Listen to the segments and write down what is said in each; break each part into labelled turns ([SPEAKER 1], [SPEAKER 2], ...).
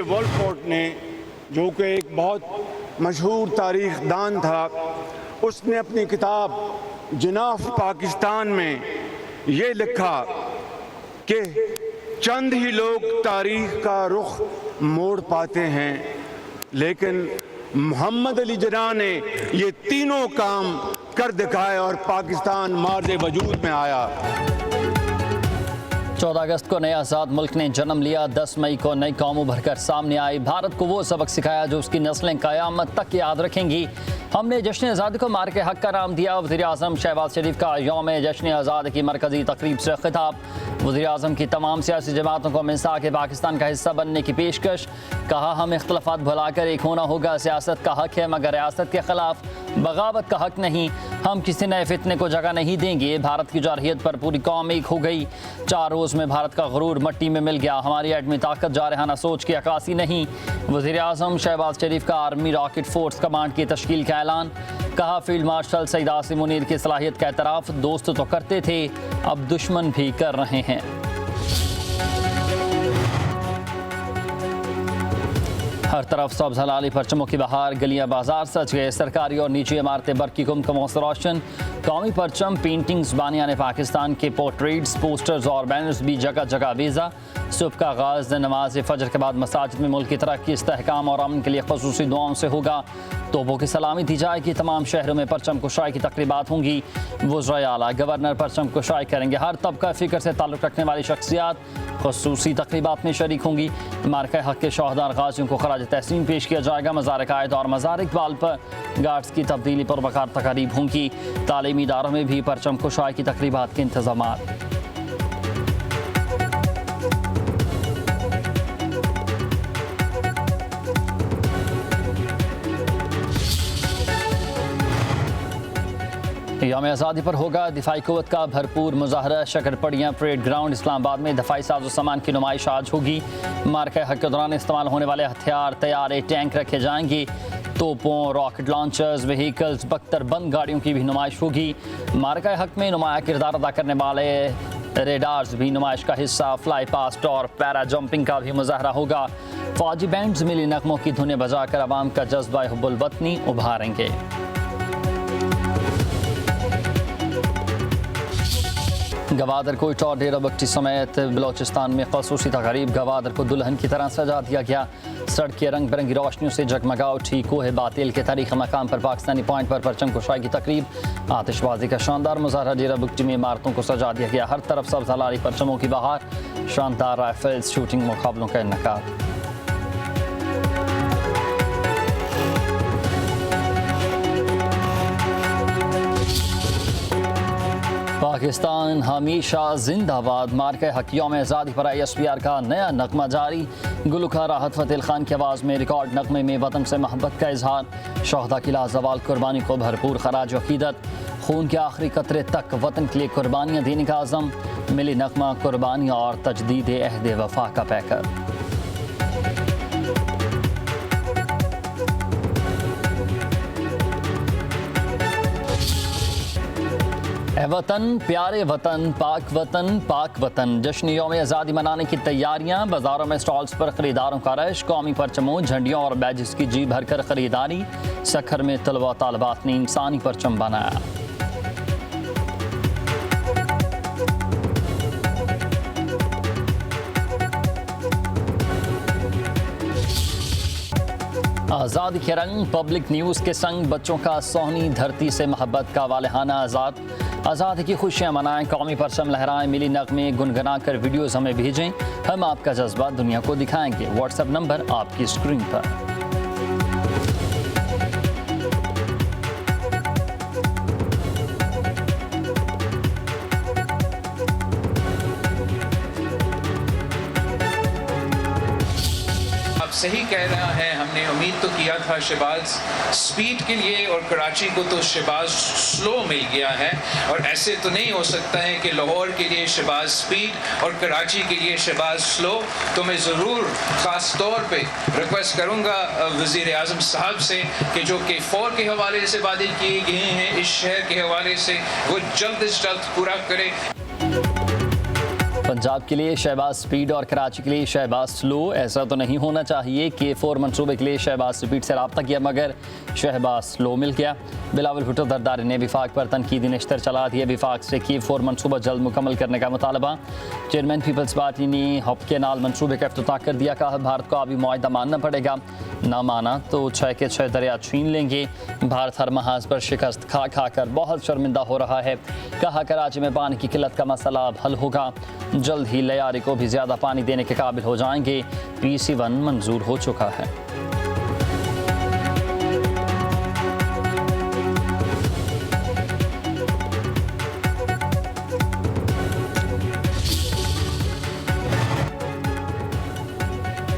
[SPEAKER 1] वॉलपोर्ट ने, जो कि एक बहुत मशहूर तारीख दान था, उसने अपनी किताब जिनाफ पाकिस्तान में ये लिखा कि चंद ही लोग तारीख का रुख मोड़ पाते हैं, लेकिन मोहम्मद अली जिन्ना ने ये तीनों काम कर दिखाए और पाकिस्तान मार्ज़े वजूद में आया।
[SPEAKER 2] 14 अगस्त को नए आज़ाद मुल्क ने जन्म लिया। 10 मई को नई कौम उभर कर सामने आई। भारत को वो सबक सिखाया जो उसकी नस्लें क़यामत तक याद रखेंगी। हमने जश्न आज़ादी को मार के हक का नाम दिया। वज़ीर आज़म शहबाज शरीफ का यौम जश्न आज़ादी की मरकज़ी तकरीब से खिताब। वज़ीर आज़म की तमाम सियासी जमातों को मिसाक पाकिस्तान का हिस्सा बनने की पेशकश। कहा हम इख्तलाफात भुलाकर एक होना होगा। सियासत का हक है मगर रियासत के खिलाफ बगावत का हक नहीं। हम किसी नए फितने को जगह नहीं देंगे। भारत की जारहियत पर पूरी कौम एक हो गई। 4 रोज़ में भारत का गुरूर मट्टी में मिल गया। हमारी एटमी ताकत जारहाना सोच की अक्कासी नहीं। वज़ीर आज़म शहबाज शरीफ का आर्मी रॉकेट फोर्स कमांड की तश्कील का ऐलान। कहा फील्ड मार्शल सईद आसिम मुनीर की सलाहियत का एतराफ़। दोस्त तो करते थे, अब दुश्मन भी कर रहे हैं। हर तरफ सब्ज़ हलाली परचमों की बहार। गलियां बाजार सज गए। सरकारी और निजी इमारतें बरकी कुम से रोशन। कौमी परचम, पेंटिंग्स, बानियान पाकिस्तान के पोर्ट्रेट्स, पोस्टर्स और बैनर्स भी जगह जगह बेजा। सुबह का आगाज़ नमाज फजर के बाद मसाजिद में मुल्क की तरक्की, इस्तेहकाम और अमन के लिए ख़ुसूसी दुआओं से होगा। तोपों की सलामी दी जाएगी। तमाम शहरों में परचम कुशाई की तकरीबात होंगी। वज़ीर आला गवर्नर परचम कुशाई करेंगे। हर तबका फ़िक्र से ताल्लुक़ रखने वाली शख्सियात ख़ुसूसी तकरीबात में शरीक होंगी। मार्का हक़ के शहदार गाज़ियों को खराज तहसीन पेश किया जाएगा। मज़ार कायद और मज़ार इकबाल पर गार्ड्स की तब्दीली पर वक़ार तकारीब होंगी। तालीमी इदारों में भी परचम कुशाई की तकरीबात के इंतज़ामात। यौम आज़ादी पर होगा दिफाई क़ुव्वत का भरपूर मुजाहरा। शकरपड़ियाँ परेड ग्राउंड इस्लामाबाद में दफाई साजो सामान की नुमाइश आज होगी। मार्का हक़ के दौरान इस्तेमाल होने वाले हथियार, तैयारे, टैंक रखे जाएंगे। तोपों, रॉकेट लॉन्चर्स, व्हीकल्स, बख्तर बंद गाड़ियों की भी नुमाइश होगी। मार्का हक़ में नुमाया किरदार अदा करने वाले रेडार्स भी नुमाइश का हिस्सा। फ्लाई पास्ट और पैरा जंपिंग का भी मुजाहरा होगा। फौजी बैंड्स मिली नगमों की धुनें बजाकर अवाम का जज्बा हुब्बुल वतनी उभारेंगे। गवादर कोइट और डेरा बख्शी समेत बलोचिस्तान में ख़ुसूसी तक़रीब। गवादर को दुल्हन की तरह सजा दिया गया। सड़कें रंग बिरंगी रोशनियों से जगमगा उठी। कोहे बातिल के तारीख़ी मकाम पर पाकिस्तानी पॉइंट पर परचम कुशाई की तकरीब। आतिशबाजी का शानदार मुजाहरा। डेरा बख्शी में इमारतों को सजा दिया गया। हर तरफ सब्ज़ हलाली परचमों की बहार। शानदार राइफल्स शूटिंग मुकाबलों का इनेकाद। पाकिस्तान हमेशा जिंदाबाद। मार्के हक़ यौम आज़ादी पर ISPR का नया नगमा जारी। गुलकार राहत फ़तेह खान की आवाज़ में रिकॉर्ड नगमे में वतन से मोहब्बत का इजहार। शहदा की लाजवाल कुर्बानी को भरपूर खराज अक़ीदत। खून के आखिरी कतरे तक वतन के लिए कुर्बानियाँ देने का आज़म। मिली नगमा कुर्बानी और तजदीद अहद वफ़ा का पैकर। वतन प्यारे वतन, पाक वतन। जश्न यौम आज़ादी मनाने की तैयारियां। बाज़ारों में स्टॉल्स पर खरीदारों का रश। कौमी परचमों, झंडियों और बैजेस की जी भरकर खरीदारी। सखर में तलबा तालबात ने इंसानी परचम बनाया। आज़ादी के रंग, पब्लिक न्यूज़ के संग बच्चों का सोहनी धरती से मोहब्बत का वालहाना आज़ादी की खुशियाँ मनाएं। कौमी परचम लहराएं। मिली नगमे गुनगुना कर वीडियोज़ हमें भेजें। हम आपका जज्बा दुनिया को दिखाएंगे। व्हाट्सएप नंबर आपकी स्क्रीन पर।
[SPEAKER 3] सही कह रहा है। हमने उम्मीद तो किया था शहबाज स्पीड के लिए, और कराची को तो शहबाज स्लो मिल गया है। और ऐसे तो नहीं हो सकता है कि लाहौर के लिए शहबाज स्पीड और कराची के लिए शहबाज स्लो। तो मैं ज़रूर ख़ास तौर पे रिक्वेस्ट करूँगा वज़ीर आज़म साहब से कि जो K4 के हवाले से वादे किए गए हैं इस शहर के हवाले से, वो जल्द से जल्द पूरा करें।
[SPEAKER 2] पंजाब के लिए शहबाज स्पीड और कराची के लिए शहबाज स्लो। ऐसा तो नहीं होना चाहिए कि K4 मंसूबे के लिए शहबाज स्पीड से रब्ता किया मगर शहबाज स्लो मिल गया। बिलावल भुट्टो दरदारी ने विफाक पर तनकीदी निश्तर चला दिया। विफाक से K4 मंसूबा जल्द मुकम्मल करने का मुतालबा। चेयरमैन पीपल्स पार्टी ने हब के नाल मंसूबे का इफ्तिताह कर दिया। कहा भारत को अभी मुआहदा मानना पड़ेगा, ना माना तो 6 के 6 दरिया छीन लेंगे। भारत हर महाज पर शिकस्त खा खा कर बहुत शर्मिंदा हो रहा है। कहा कराची में पानी की किल्लत का मसला अब हल होगा, जल्द ही लयारी को भी ज़्यादा पानी देने के काबिल हो जाएंगे। PC1 मंजूर हो चुका है।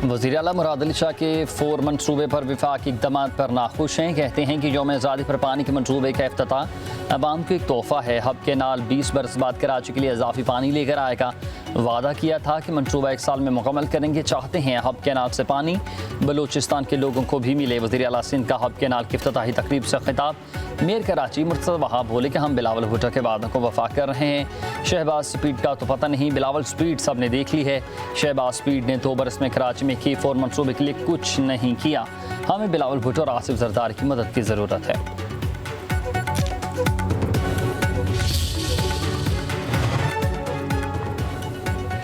[SPEAKER 2] वज़ीर आला मुराद अली शाह के 4 मनसूबे पर विफाकी इक़दाम पर नाखुश हैं। कहते हैं कि यौम आज़ादी पर पानी के मनसूबे का इफ्तिताह अवाम को एक तोहफ़ा है। हब के नाल 20 बरस बाद कराची के लिए इजाफी पानी लेकर आएगा। वादा किया था कि मनसूबा 1 साल में मुकम्मल करेंगे। चाहते हैं हब के नाल से पानी बलूचिस्तान के लोगों को भी मिले। वज़ीर आला सिंध का हब के नाल की इफ्तिताही तकरीब से खिताब। मेयर कराची मुर्तज़ा वहाब बोले कि हम बिलावल भुट्टो के वादों को वफा कर रहे हैं। शहबाज स्पीड का तो पता नहीं, बिलावल स्पीड सब ने देख ली है। शहबाज स्पीड ने 2 बरस में कराची में K4 मंसूबे के लिए कुछ नहीं किया। हमें बिलावल भुट्टो और आसिफ जरदारी की मदद की ज़रूरत है।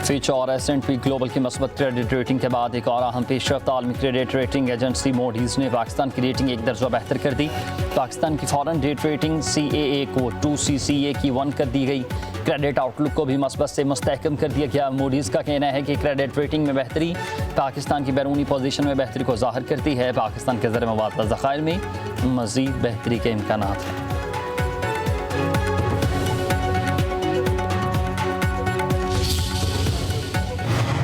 [SPEAKER 2] फिच और S&P ग्लोबल की मस्बत क्रेडिट रेटिंग के बाद एक और अहम पेशरफ्त आलमी क्रेडिट रेटिंग एजेंसी मोडीज़ ने पाकिस्तान की रेटिंग 1 दर्जा बेहतर कर दी। पाकिस्तान की फॉरेन डेट रेटिंग CAA को 2 CCA की 1 कर दी गई। क्रेडिट आउटलुक को भी मस्बत से मुस्तहकम कर दिया गया। मोडीज़ का कहना है कि क्रेडिट रेटिंग में बेहतरी पाकिस्तान की बैरूनी पोजीशन में बेहतरी को ज़ाहिर करती है। पाकिस्तान के ज़र मवाद व ज़खायर में मज़ीद बेहतरी के इम्कानात हैं।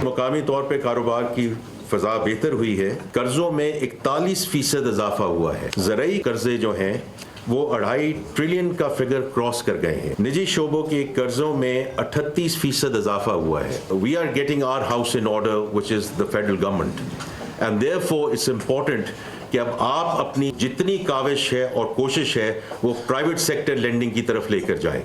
[SPEAKER 4] मुकामी तौर पे कारोबार की फ़ज़ा बेहतर हुई है। कर्ज़ों में 41% इजाफा हुआ है। ज़रई कर्ज़े जो हैं वो 2.5 ट्रिलियन का फिगर क्रॉस कर गए हैं। निजी शोबों के कर्ज़ों में 38% इजाफा हुआ है। We are getting our house in order which is the federal government and therefore it's important कि अब आप अपनी जितनी काविश है और कोशिश है वो प्राइवेट सेक्टर लेंडिंग की तरफ लेकर जाएं।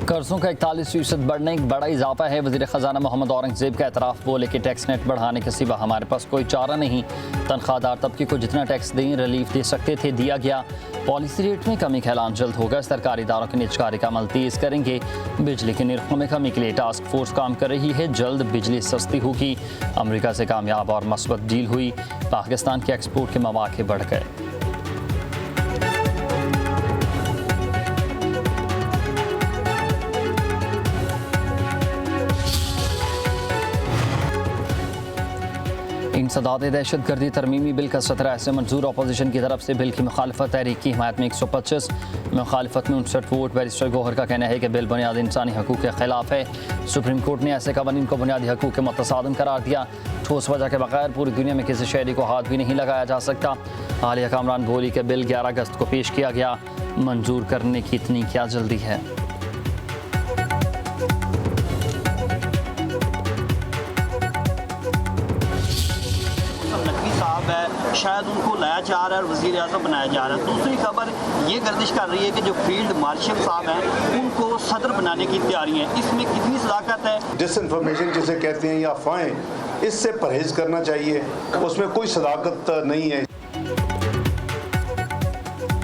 [SPEAKER 2] कर्जों का 41% बढ़ने एक बड़ा इजाफा है। वज़ीर ख़जाना मोहम्मद औरंगज़ेब का एतराफ़। बोले कि टैक्स नेट बढ़ाने के सिवा हमारे पास कोई चारा नहीं। तनख्वाहदार तबके को जितना टैक्स दें रिलीफ दे सकते थे, दिया गया। पॉलिसी रेट में कमी का ऐलान जल्द होगा। सरकारी इदारों की निजकारी का अमल तेज़ करेंगे। बिजली के निर्खों में कमी के लिए टास्क फोर्स काम कर रही है। जल्द बिजली सस्ती होगी। अमरीका से कामयाब और मस्बत डील हुई। पाकिस्तान के एक्सपोर्ट के मौके बढ़ गए। इंसदाद दहशत गर्दी तरमीमी बिल का 17 ऐसे मंजूर। अपोजिशन की तरफ से बिल की मुखालफत। तहरीक की हिमायत में 125, मुखालफत में 59 वोट। बैरिस्टर गौहर का कहना है कि बिल बुनियादी इंसानी हकूक़ के खिलाफ है। सुप्रीम कोर्ट ने ऐसे कवानीन को बुनियादी हकूक़ के मुतसादिम करार दिया। ठोस वजह के बगैर पूरी दुनिया में किसी शहरी को हाथ भी नहीं लगाया जा सकता। आलिया कामरान बोली कि बिल 11 अगस्त को पेश किया गया, मंजूर करने की इतनी क्या जल्दी है।
[SPEAKER 5] शायद उनको लाया जा रहा है और वज़ीर आज़म बनाया जा रहा है। दूसरी खबर ये गर्दिश कर रही है कि जो फील्ड मार्शल साहब हैं उनको सदर बनाने की तैयारी है। इसमें कितनी सदाकत है?
[SPEAKER 6] डिसइंफॉर्मेशन जिसे कहते हैं या अफवाहें, इससे परहेज करना चाहिए। उसमें कोई सदाकत नहीं है।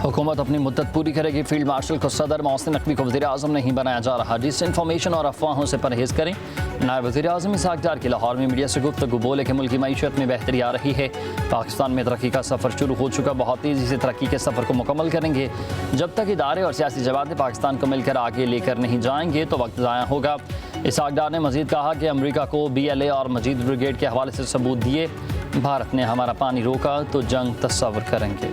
[SPEAKER 2] हुकूमत अपनी मुद्दत पूरी करेगी। फील्ड मार्शल को सदर, मोहसिन नकवी को वज़ीर आज़म नहीं बनाया जा रहा। डिसइंफॉर्मेशन और अफवाहों से परहेज करें। नायब वज़ीर आज़म इसहाक़ डार की लाहौर में मीडिया से गुफ्तगू। बोले कि मुल्क की मईशत में बेहतरी आ रही है। पाकिस्तान में तरक्की का सफ़र शुरू हो चुका। बहुत तेज़ी से तरक्की के सफ़र को मुकम्मल करेंगे। जब तक इदारे और सियासी जमातें पाकिस्तान को मिलकर आगे लेकर नहीं जाएंगे तो वक्त ज़ाया होगा। इसहाक़ डार ने मज़ीद कहा कि अमरीका को BLA और मजीद ब्रिगेड के हवाले से सबूत दिए। भारत ने हमारा पानी रोका तो जंग तस्वर करेंगे।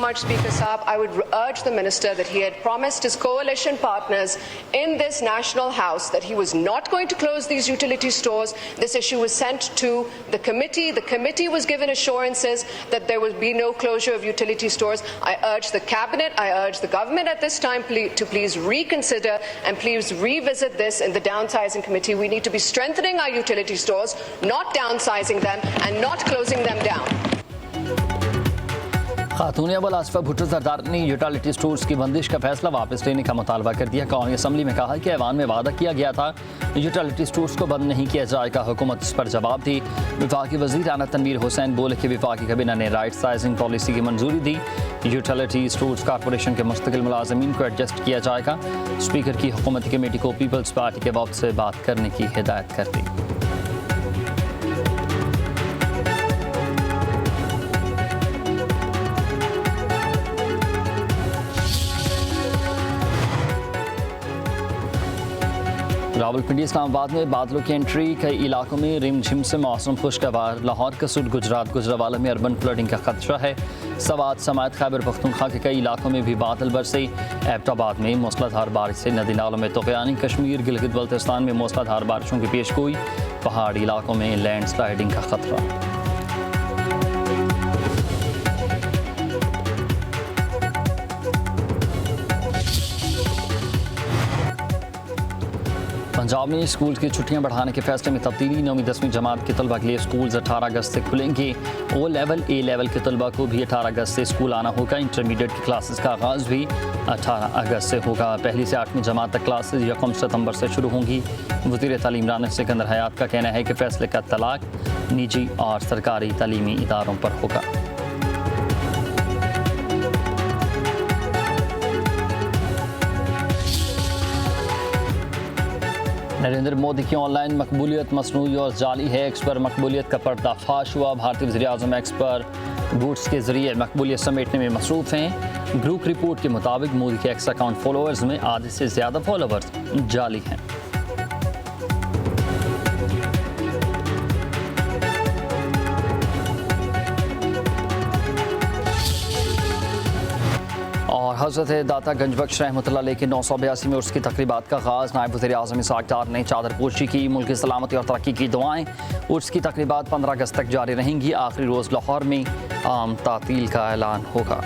[SPEAKER 7] much, Speaker Saab. I would urge the Minister that he had promised his coalition partners in this National House that he was not going to close these utility stores. This issue was sent to the committee. The committee was given assurances that there would be no closure of utility stores. I urge the Cabinet, I urge the government at this time to please reconsider and please revisit this in the Downsizing Committee. We need to be strengthening our utility stores, not downsizing them and not closing them down.
[SPEAKER 2] खातून अव्वल आसिफा भुट्टो सरदार ने utility stores की बंदिश का फैसला वापस लेने का मुतालबा कर दिया। कौमी असम्बली में कहा कि ऐवान में वादा किया गया था यूटिलिटी स्टोर्स को बंद नहीं किया जाएगा। हुकूमत इस पर जवाब दी। वफाकी वज़ीर आना तनवीर हुसैन बोले कि वफाकी कैबिनेट ने राइट साइजिंग पॉलिसी की मंजूरी दी। यूटिलिटी स्टोर्स कॉरपोरेशन के मुस्तकिल मुलाजमीन को एडजस्ट किया जाएगा। स्पीकर की हुकूमती कमेटी को पीपल्स पार्टी के वक्त से बात करने की हिदायत कर दी। रावलपिंडी इस्लामाबाद में बादलों की एंट्री, कई इलाकों में रिमझिम से मौसम खुशगवार। लाहौर कसूर गुजरात गुजरावाला में अर्बन फ्लडिंग का खदशा है। सवात समात खैबर पख्तूनख्वा के कई इलाकों में भी बादल बरसे। एबटाबाद में मूसलाधार बारिश से नदी नालों में तूफ़ानी। कश्मीर गिलगित बल्तिस्तान में मूसलाधार बारिशों की पेशगोई। पहाड़ी इलाकों में लैंडस्लाइडिंग का खतरा। पंजाब में स्कूल की छुट्टियां बढ़ाने के फैसले में तब्दीली। 9वीं 10वीं जमात के तलबा के लिए स्कूल 18 अगस्त से खुलेंगे। ओ लेवल ए लेवल के तलबा को भी 18 अगस्त से स्कूल आना होगा। इंटरमीडिएट की क्लासेस का आगाज़ भी 18 अगस्त से होगा। पहली से 8वीं जमात तक क्लासेस 1 सितंबर से शुरू होंगी। वज़ीर तालीम राना सिकंदर हयात का कहना है कि फैसले का तलाक निजी और सरकारी तालीमी इदारों पर होगा। नरेंद्र मोदी की ऑनलाइन मकबूलियत मसनूई और जाली है। एक्स पर मकबूलियत का पर्दाफाश हुआ। भारतीय वज़ीर-ए-आज़म एक्स पर बूट्स के जरिए मकबूलियत समेटने में मसरूफ़ हैं। ग्रुप रिपोर्ट के मुताबिक मोदी के एक्स अकाउंट फॉलोअर्स में आधे से ज़्यादा फॉलोअर्स जाली हैं। और हज़रत दाता गंजबख्श रहमतुल्लाह अलैह के 982 में उर्स की तकरीबात का आगाज़। नायब वज़ीर-ए-आज़म इसाक डार ने चादर पोशी की। मुल्क की सलामती और तरक्की की दुआएं। उर्स की तकरीबात 15 अगस्त तक जारी रहेंगी। आखिरी रोज़ लाहौर में आम तातील का ऐलान होगा।